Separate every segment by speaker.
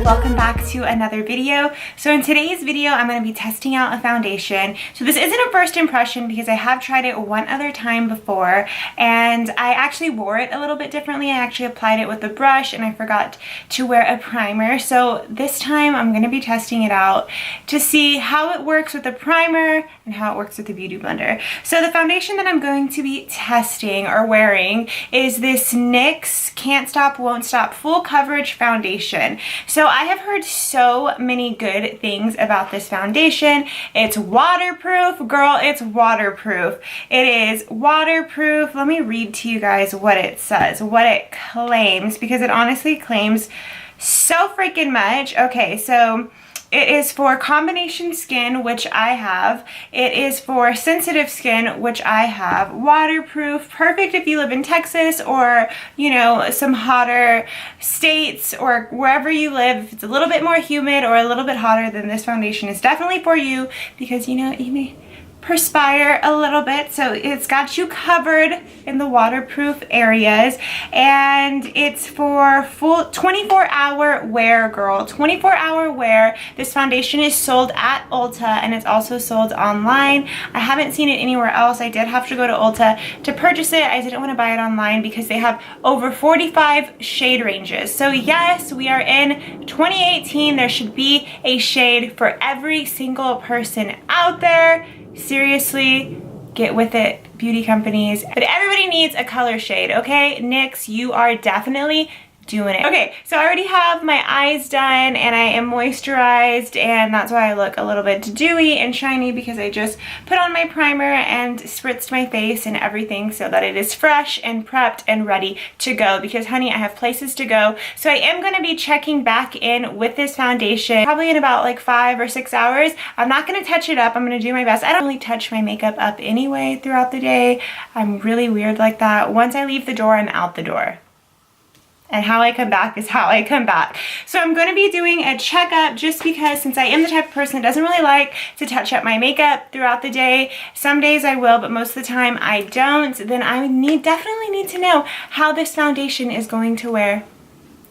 Speaker 1: Welcome back to another video. So in today's video, I'm going to be testing out a foundation. So this isn't a first impression because I have tried it one other time before and I actually wore it a little bit differently. I actually applied it with a brush and I forgot to wear a primer. So this time I'm going to be testing it out to see how it works with the primer and how it works with the Beauty Blender. So the foundation that I'm going to be testing or wearing is this NYX Can't Stop, Won't Stop Full Coverage Foundation. So I have heard so many good things about this foundation. It's waterproof, girl, it's waterproof. It is waterproof. Let me read to you guys what it says, what it claims, because it honestly claims so freaking much. Okay, so it is for combination skin, which I have. It is for sensitive skin, which I have. Waterproof, perfect if you live in Texas or, you know, some hotter states or wherever you live. If it's a little bit more humid or a little bit hotter, then this foundation is definitely for you because, you know, you may perspire a little bit, so it's got you covered in the waterproof areas, and it's for full 24-hour wear, girl. 24-hour wear. This foundation is sold at Ulta and it's also sold online. I haven't seen it anywhere else. I did have to go to Ulta to purchase it. I didn't want to buy it online because they have over 45 shade ranges. So yes, we are in 2018. There should be a shade for every single person out there. Seriously, get with it, beauty companies. But everybody needs a color shade, okay? NYX, you are definitely doing it. Okay, so I already have my eyes done and I am moisturized, and that's why I look a little bit dewy and shiny because I just put on my primer and spritzed my face and everything so that it is fresh and prepped and ready to go because, honey, I have places to go. So I am going to be checking back in with this foundation probably in about like 5 or 6 hours. I'm not going to touch it up. I'm going to do my best. I don't really touch my makeup up anyway throughout the day. I'm really weird like that. Once I leave the door, I'm out the door. And how I come back is how I come back. So I'm going to be doing a checkup just because, since I am the type of person that doesn't really like to touch up my makeup throughout the day. Some days I will, but most of the time I don't. Then I definitely need to know how this foundation is going to wear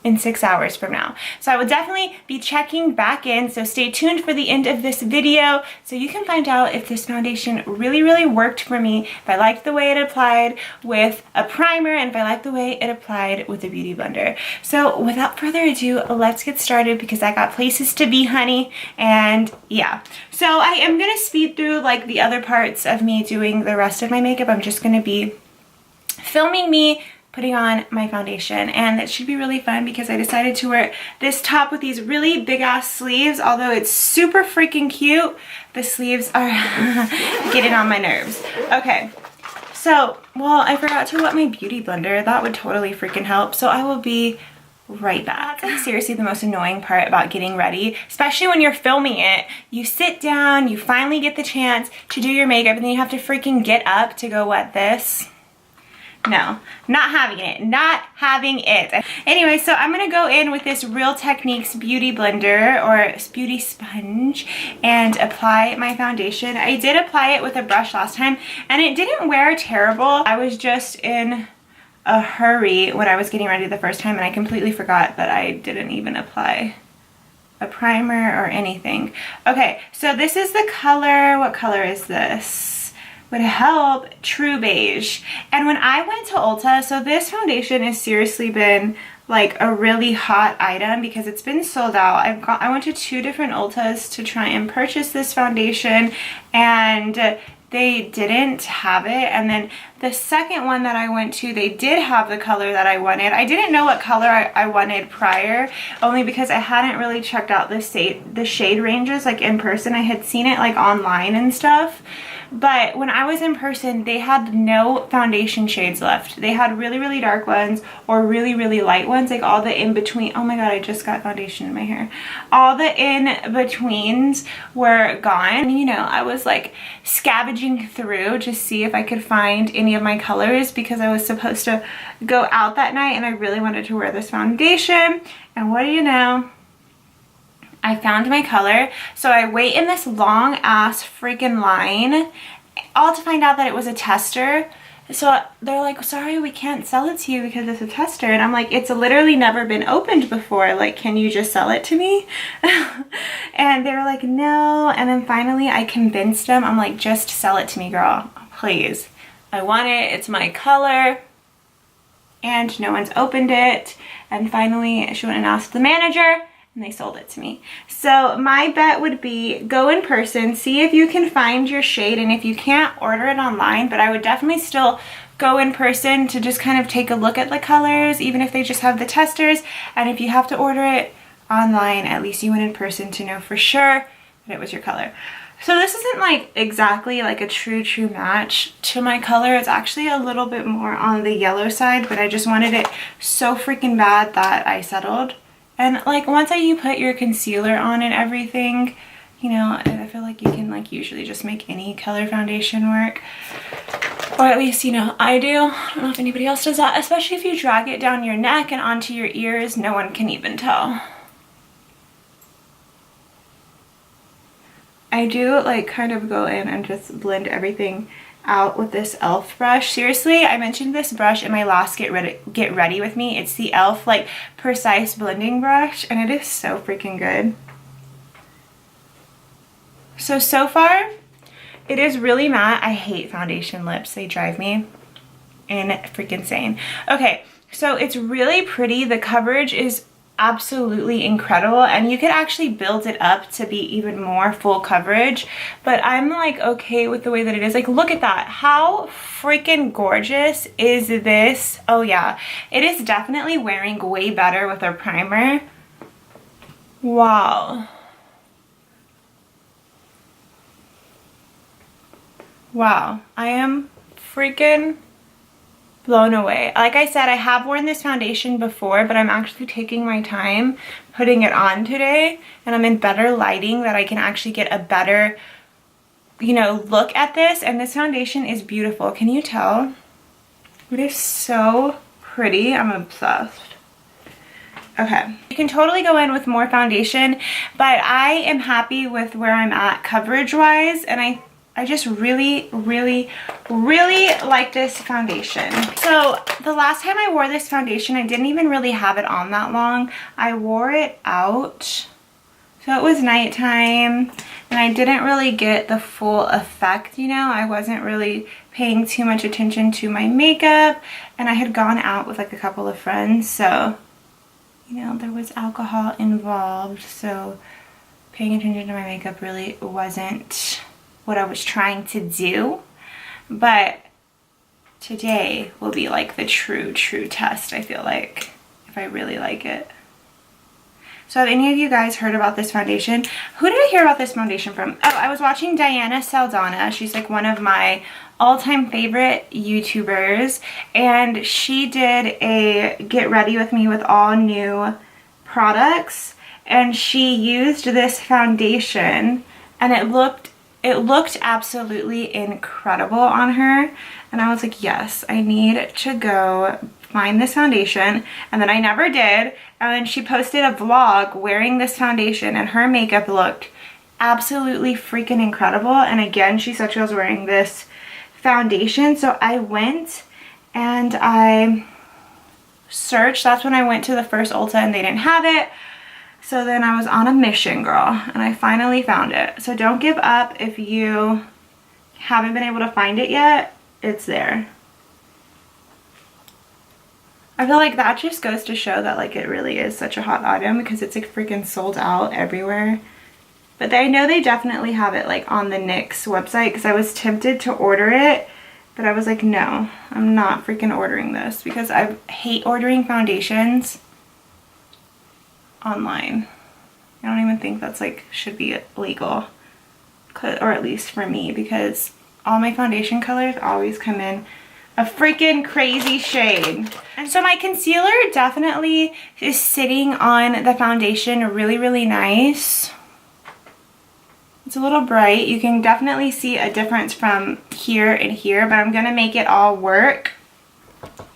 Speaker 1: in 6 hours from now. So I will definitely be checking back in, so stay tuned for the end of this video so you can find out if this foundation really worked for me, if I liked the way it applied with a primer, and if I liked the way it applied with a Beauty Blender. So without further ado, let's get started because I got places to be, honey, and yeah. So I am gonna speed through like the other parts of me doing the rest of my makeup. I'm just gonna be filming me putting on my foundation, and it should be really fun because I decided to wear this top with these really big ass sleeves. Although it's super freaking cute, the sleeves are getting on my nerves. Okay, so, well, I forgot to wet my Beauty Blender. That would totally freaking help, so I will be right back. That's seriously the most annoying part about getting ready, especially when you're filming it. You sit down, you finally get the chance to do your makeup, and then you have to freaking get up to go wet this. No, not having it, not having it. Anyway, so I'm gonna go in with this Real Techniques Beauty Blender or Beauty Sponge and apply my foundation. I did apply it with a brush last time and it didn't wear terrible. I was just in a hurry when I was getting ready the first time and I completely forgot that I didn't even apply a primer or anything. Okay, so this is the color. What color is this? Would help, True Beige. And when I went to Ulta, so this foundation has seriously been like a really hot item because it's been sold out. I went to 2 different Ultas to try and purchase this foundation and they didn't have it. And then the second one that I went to, they did have the color that I wanted. I didn't know what color I wanted prior, only because I hadn't really checked out the shade ranges like in person. I had seen it like online and stuff. But when I was in person, they had no foundation shades left. They had really dark ones or really light ones, like all the in-between. Oh my god, I just got foundation in my hair. All the in-betweens were gone. You know, I was like scavenging through to see if I could find any of my colors because I was supposed to go out that night and I really wanted to wear this foundation. And what do you know? I found my color. So I wait in this long ass freaking line all to find out that it was a tester. So they're like, sorry, we can't sell it to you because it's a tester. And I'm like, it's literally never been opened before. Like, can you just sell it to me? And they were like, no. And then finally I convinced them. I'm like, just sell it to me, girl, please. I want it. It's my color. And no one's opened it. And finally she went and asked the manager, and they sold it to me. So my bet would be go in person, see if you can find your shade, and if you can't, order it online. But I would definitely still go in person to just kind of take a look at the colors, even if they just have the testers. And if you have to order it online, at least you went in person to know for sure that it was your color. So this isn't like exactly like a true match to my color. It's actually a little bit more on the yellow side, but I just wanted it so freaking bad that I settled. And like once you put your concealer on and everything, you know, I feel like you can like usually just make any color foundation work. Or at least, you know, I do. I don't know if anybody else does that, especially if you drag it down your neck and onto your ears, no one can even tell. I do like kind of go in and just blend everything out with this e.l.f. brush. Seriously, I mentioned this brush in my last get ready with me. It's the e.l.f. like precise blending brush, and it is so freaking good. So far it is really matte. I hate foundation lips. They drive me freaking insane. Okay, so it's really pretty. The coverage is absolutely incredible, and you could actually build it up to be even more full coverage, but I'm like okay with the way that it is. Like, look at that. How freaking gorgeous is this? Oh yeah, it is definitely wearing way better with our primer. Wow. Wow, I am freaking blown away. Like I said, I have worn this foundation before, but I'm actually taking my time putting it on today, and I'm in better lighting that I can actually get a better, you know, look at this. And this foundation is beautiful. Can you tell? It is so pretty. I'm obsessed. Okay, you can totally go in with more foundation, but I am happy with where I'm at coverage wise, and I just really like this foundation. So the last time I wore this foundation, I didn't even really have it on that long. I wore it out, so it was nighttime, and I didn't really get the full effect, you know. I wasn't really paying too much attention to my makeup, and I had gone out with like a couple of friends, so, you know, there was alcohol involved, so paying attention to my makeup really wasn't what I was trying to do. But today will be like the true test, I feel like, if I really like it. So have any of you guys heard about this foundation? Who did I hear about this foundation from? Oh, I was watching Diana Saldana. She's like one of my all-time favorite YouTubers, and she did a get ready with me with all new products, and she used this foundation, and it looked absolutely incredible on her. And I was like, yes, I need to go find this foundation. And then I never did. And then she posted a vlog wearing this foundation, and her makeup looked absolutely freaking incredible. And again, she said she was wearing this foundation. So I went and I searched. That's when I went to the first Ulta and they didn't have it. So then I was on a mission, girl, and I finally found it. So don't give up if you haven't been able to find it yet. It's there. I feel like that just goes to show that like it really is such a hot item, because it's like freaking sold out everywhere. But I know they definitely have it like on the NYX website, because I was tempted to order it, but I was like, no, I'm not freaking ordering this, because I hate ordering foundations online. I don't even think that's like should be legal, or at least for me, because all my foundation colors always come in a freaking crazy shade. And so my concealer definitely is sitting on the foundation really nice. It's a little bright. You can definitely see a difference from here and here, but I'm gonna make it all work.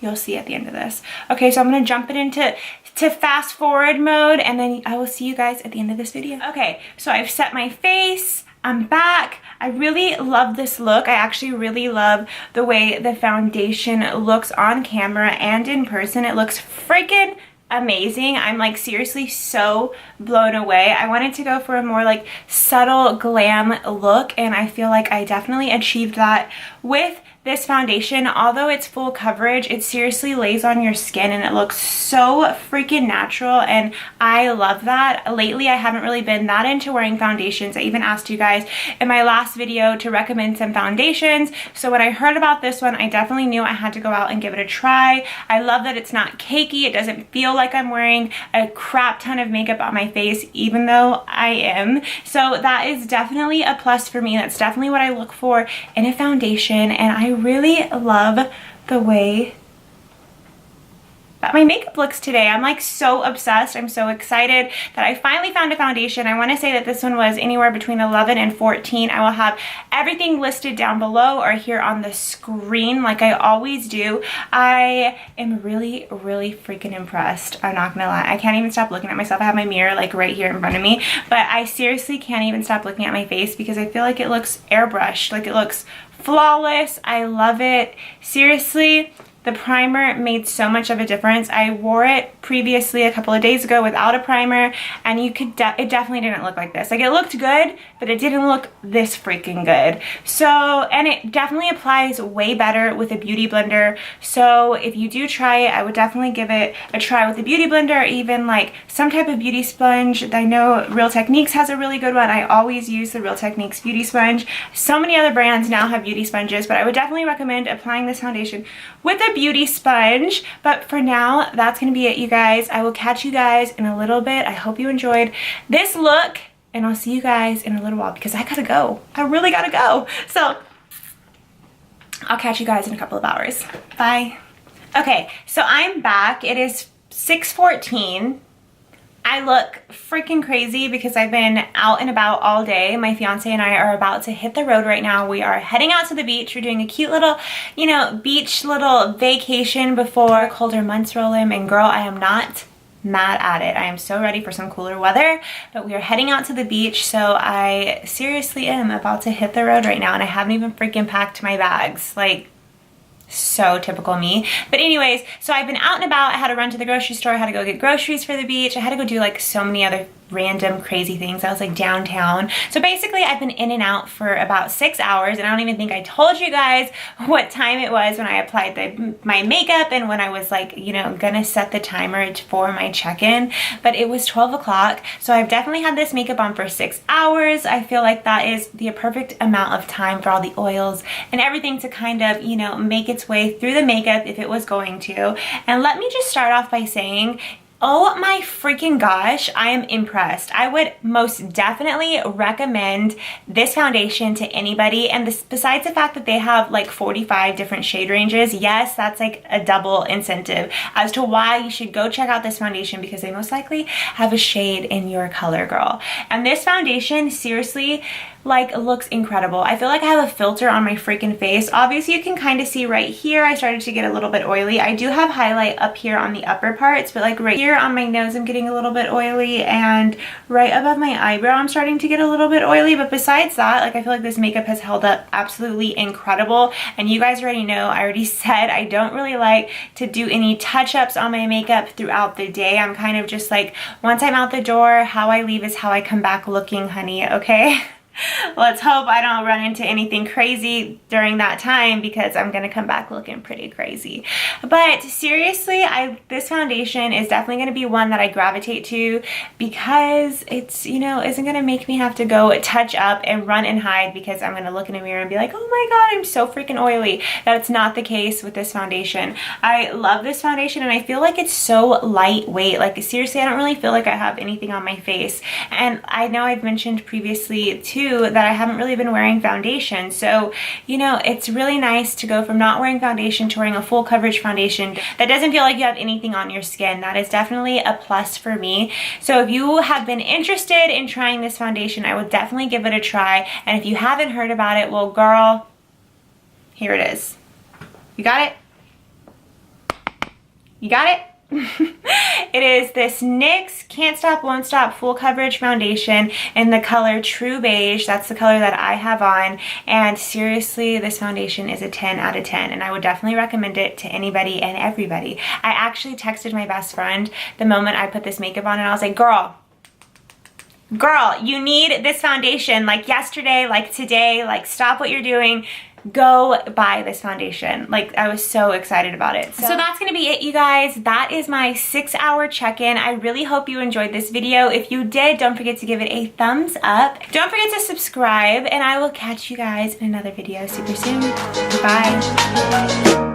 Speaker 1: You'll see at the end of this. Okay, so I'm gonna jump it into fast forward mode, and then I will see you guys at the end of this video. Okay, so I've set my face, I'm back. I really love this look. I actually really love the way the foundation looks on camera and in person. It looks freaking amazing. I'm like seriously so blown away. I wanted to go for a more like subtle glam look, and I feel like I definitely achieved that with this foundation. Although it's full coverage, it seriously lays on your skin and it looks so freaking natural, and I love that. Lately I haven't really been that into wearing foundations. I even asked you guys in my last video to recommend some foundations, so when I heard about this one I definitely knew I had to go out and give it a try. I love that it's not cakey. It doesn't feel like I'm wearing a crap ton of makeup on my face, even though I am. So that is definitely a plus for me. That's definitely what I look for in a foundation, and I really love the way that my makeup looks today. I'm like so obsessed. I'm so excited that I finally found a foundation. I want to say that this one was anywhere between 11 and 14. I will have everything listed down below or here on the screen like I always do. I am really freaking impressed. I'm not gonna lie. I can't even stop looking at myself. I have my mirror like right here in front of me, but I seriously can't even stop looking at my face because I feel like it looks airbrushed. Like it looks flawless. I love it. Seriously, the primer made so much of a difference. I wore it previously a couple of days ago without a primer, and you could it definitely didn't look like this. Like it looked good, but it didn't look this freaking good. So, and it definitely applies way better with a beauty blender. So if you do try it, I would definitely give it a try with a beauty blender, or even like some type of beauty sponge. I know Real Techniques has a really good one. I always use the Real Techniques beauty sponge. So many other brands now have beauty sponges, but I would definitely recommend applying this foundation with a beauty sponge. But for now, that's gonna be it, you guys. I will catch you guys in a little bit. I hope you enjoyed this look, and I'll see you guys in a little while because I gotta go. I really gotta go. So I'll catch you guys in a couple of hours. Bye. Okay, so I'm back. It is 6:14. I look freaking crazy because I've been out and about all day. My fiance and I are about to hit the road right now. We are heading out to the beach. We're doing a cute little, you know, beach little vacation before colder months roll in. And girl, I am not mad at it. I am so ready for some cooler weather, but we are heading out to the beach. So I seriously am about to hit the road right now, and I haven't even freaking packed my bags. Like, so typical me. But anyways, so I've been out and about. I had to run to the grocery store. I had to go get groceries for the beach. I had to go do like so many other random crazy things. I was like downtown. So basically I've been in and out for about 6 hours, and I don't even think I told you guys what time it was when I applied my makeup and when I was like, you know, gonna set the timer for my check-in, but it was 12 o'clock. So I've definitely had this makeup on for 6 hours. I feel like that is the perfect amount of time for all the oils and everything to kind of, you know, make its way through the makeup if it was going to. And let me just start off by saying, oh my freaking gosh, I am impressed. I would most definitely recommend this foundation to anybody. And this, besides the fact that they have like 45 different shade ranges, yes, that's like a double incentive as to why you should go check out this foundation, because they most likely have a shade in your color, girl. And this foundation, seriously, like looks incredible. I feel like I have a filter on my freaking face. Obviously you can kind of see right here I started to get a little bit oily. I do have highlight up here on the upper parts, but like right here on my nose I'm getting a little bit oily, and right above my eyebrow I'm starting to get a little bit oily. But besides that, like I feel like this makeup has held up absolutely incredible. And you guys already know, I already said I don't really like to do any touch-ups on my makeup throughout the day. I'm kind of just like, once I'm out the door, how I leave is how I come back looking, honey, okay? Let's hope I don't run into anything crazy during that time, because I'm gonna come back looking pretty crazy. But seriously, this foundation is definitely gonna be one that I gravitate to, because it's, you know, isn't gonna make me have to go touch up and run and hide because I'm gonna look in a mirror and be like, oh my god, I'm so freaking oily. That's not the case with this foundation. I love this foundation, and I feel like it's so lightweight. Like seriously, I don't really feel like I have anything on my face. And I know I've mentioned previously too that I haven't really been wearing foundation. So, you know, it's really nice to go from not wearing foundation to wearing a full coverage foundation that doesn't feel like you have anything on your skin. That is definitely a plus for me. So if you have been interested in trying this foundation, I would definitely give it a try. And if you haven't heard about it, well, girl, here it is. You got it? You got it? It is this NYX Can't Stop, Won't Stop Full Coverage Foundation in the color True Beige. That's the color that I have on, and seriously, this foundation is a 10 out of 10, and I would definitely recommend it to anybody and everybody. I actually texted my best friend the moment I put this makeup on, and I was like, girl, you need this foundation, like yesterday, like today, like stop what you're doing, go buy this foundation. Like, I was so excited about it. So that's gonna be it, you guys. That is my 6-hour check-in. I really hope you enjoyed this video. If you did, don't forget to give it a thumbs up. Don't forget to subscribe, and I will catch you guys in another video super soon. Bye.